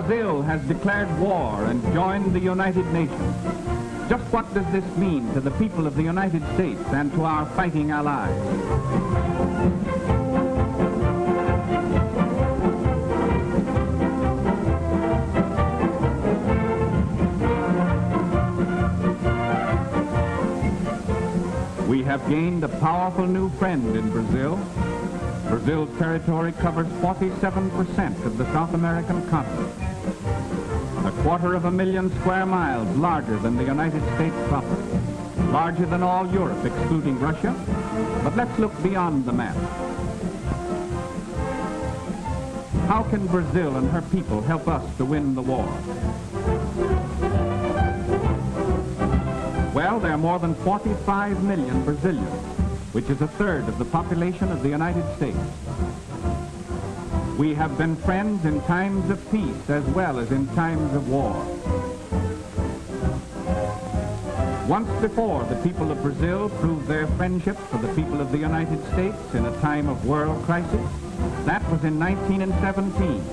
Brazil has declared war and joined the United Nations. Just what does this mean to the people of the United States and to our fighting allies? We have gained a powerful new friend in Brazil. Brazil's territory covers 47% of the South American continent. 250,000 square miles larger than the United States proper. Larger than all Europe, excluding Russia. But let's look beyond the map. How can Brazil and her people help us to win the war? Well, there are more than 45 million Brazilians, which is a third of the population of the United States. We have been friends in times of peace as well as in times of war. Once before, the people of Brazil proved their friendship for the people of the United States in a time of world crisis. That was in 1917.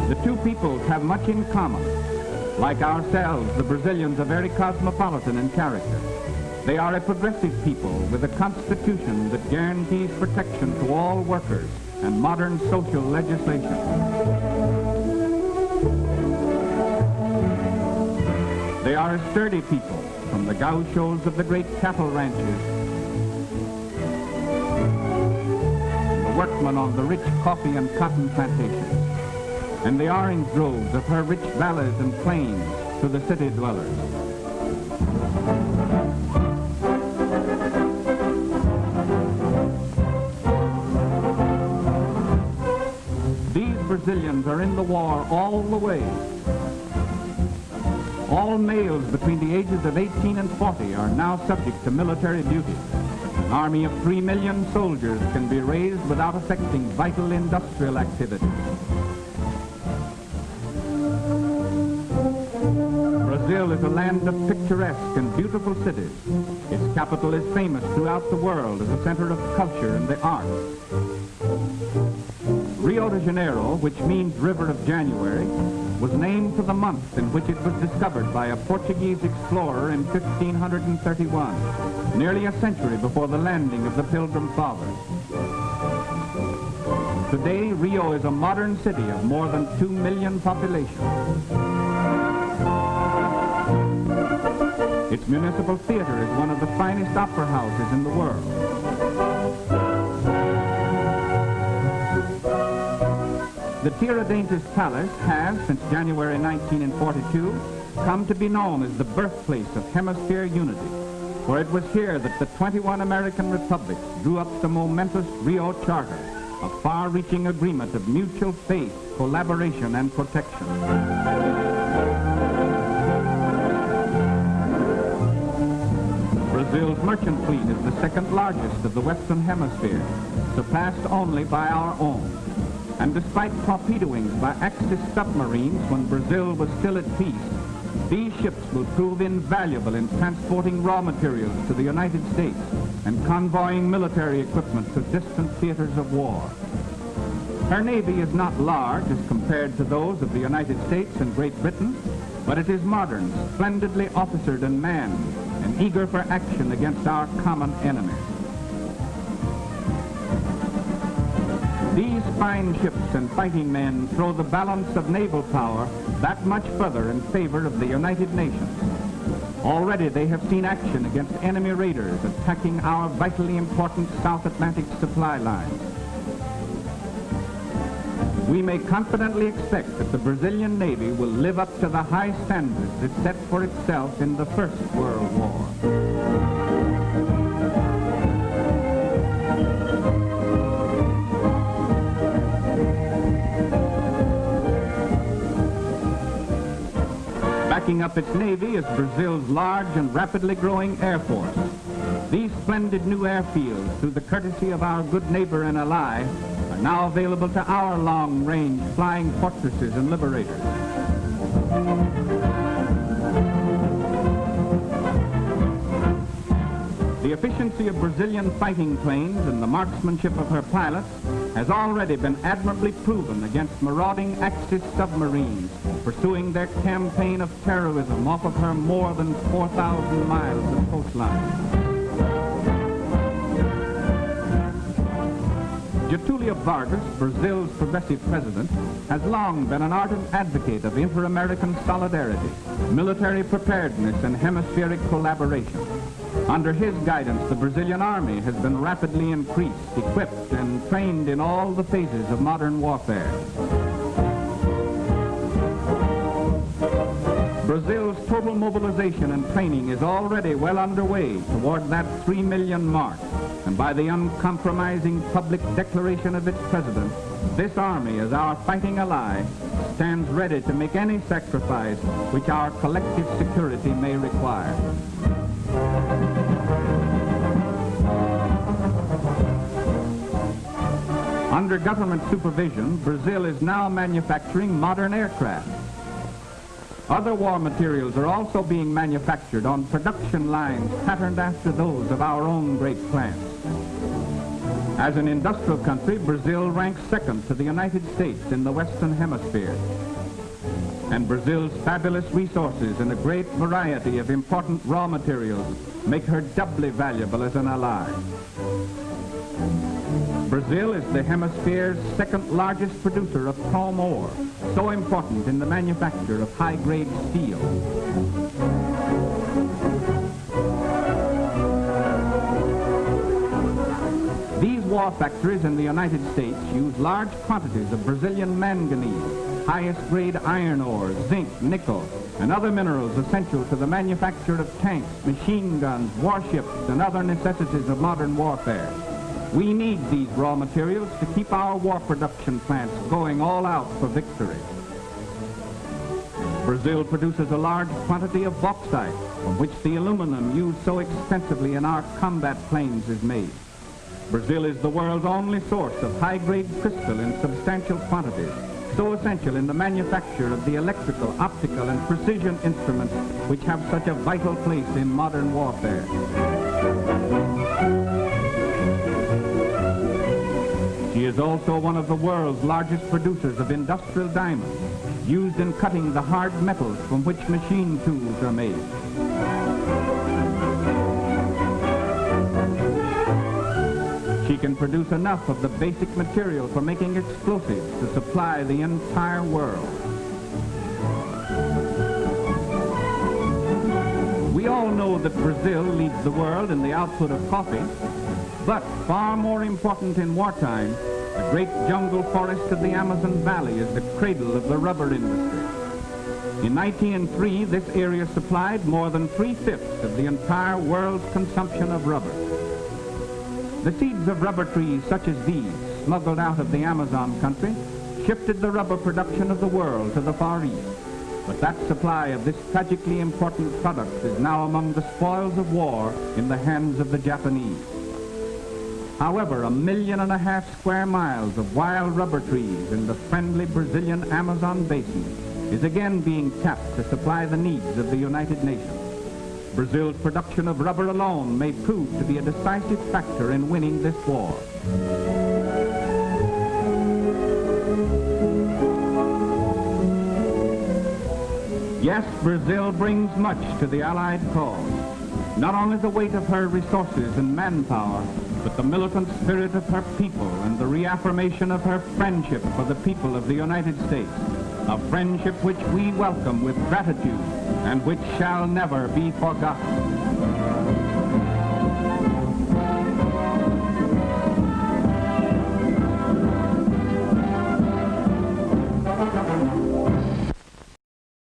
The two peoples have much in common. Like ourselves, the Brazilians are very cosmopolitan in character. They are a progressive people with a constitution that guarantees protection to all workers and modern social legislation. They are a sturdy people, from the gauchos of the great cattle ranches, the workmen on the rich coffee and cotton plantations, and the orange groves of her rich valleys and plains to the city dwellers. These Brazilians are in the war all the way. All males between the ages of 18 and 40 are now subject to military duty. An army of 3 million soldiers can be raised without affecting vital industrial activity. Brazil is a land of picturesque and beautiful cities. Its capital is famous throughout the world as a center of culture and the arts. Rio de Janeiro, which means River of January, was named for the month in which it was discovered by a Portuguese explorer in 1531, nearly a century before the landing of the Pilgrim Fathers. Today, Rio is a modern city of more than 2 million population. Its municipal theater is one of the finest opera houses in the world. The Tiradentes Palace has, since January 1942, come to be known as the birthplace of hemisphere unity, for it was here that the 21 American republics drew up the momentous Rio Charter, a far-reaching agreement of mutual faith, collaboration, and protection. Brazil's merchant fleet is the second largest of the Western Hemisphere, surpassed only by our own. And despite torpedoings by Axis submarines when Brazil was still at peace, these ships will prove invaluable in transporting raw materials to the United States and convoying military equipment to distant theaters of war. Her navy is not large as compared to those of the United States and Great Britain, but it is modern, splendidly officered and manned, and eager for action against our common enemies. These fine ships and fighting men throw the balance of naval power that much further in favor of the United Nations. Already they have seen action against enemy raiders attacking our vitally important South Atlantic supply lines. We may confidently expect that the Brazilian Navy will live up to the high standards it set for itself in the First World War. Backing up its navy is Brazil's large and rapidly growing air force. These splendid new airfields, through the courtesy of our good neighbor and ally, are now available to our long-range flying fortresses and liberators. The efficiency of Brazilian fighting planes and the marksmanship of her pilots has already been admirably proven against marauding Axis submarines pursuing their campaign of terrorism off of her more than 4,000 miles of coastline. Getulio Vargas, Brazil's progressive president, has long been an ardent advocate of inter-American solidarity, military preparedness, and hemispheric collaboration. Under his guidance, the Brazilian army has been rapidly increased, equipped, and trained in all the phases of modern warfare. Brazil's total mobilization and training is already well underway toward that 3 million mark. And by the uncompromising public declaration of its president, this army, as our fighting ally, stands ready to make any sacrifice which our collective security may require. Under government supervision, Brazil is now manufacturing modern aircraft. Other war materials are also being manufactured on production lines patterned after those of our own great plants. As an industrial country, Brazil ranks second to the United States in the Western Hemisphere. And Brazil's fabulous resources and a great variety of important raw materials make her doubly valuable as an ally. Brazil is the hemisphere's second largest producer of chrome ore, so important in the manufacture of high-grade steel. These war factories in the United States use large quantities of Brazilian manganese, highest-grade iron ore, zinc, nickel, and other minerals essential to the manufacture of tanks, machine guns, warships, and other necessities of modern warfare. We need these raw materials to keep our war production plants going all out for victory. Brazil produces a large quantity of bauxite, from which the aluminum used so extensively in our combat planes is made. Brazil is the world's only source of high-grade crystal in substantial quantities, so essential in the manufacture of the electrical, optical, and precision instruments which have such a vital place in modern warfare. She is also one of the world's largest producers of industrial diamonds, used in cutting the hard metals from which machine tools are made. She can produce enough of the basic material for making explosives to supply the entire world. We all know that Brazil leads the world in the output of coffee, but far more important in wartime, the great jungle forest of the Amazon Valley is the cradle of the rubber industry. In 1903, this area supplied more than 3/5 of the entire world's consumption of rubber. The seeds of rubber trees such as these, smuggled out of the Amazon country, shifted the rubber production of the world to the Far East. But that supply of this tragically important product is now among the spoils of war in the hands of the Japanese. However, 1.5 million square miles of wild rubber trees in the friendly Brazilian Amazon basin is again being tapped to supply the needs of the United Nations. Brazil's production of rubber alone may prove to be a decisive factor in winning this war. Yes, Brazil brings much to the Allied cause. Not only the weight of her resources and manpower, but the militant spirit of her people and the reaffirmation of her friendship for the people of the United States, a friendship which we welcome with gratitude and which shall never be forgotten.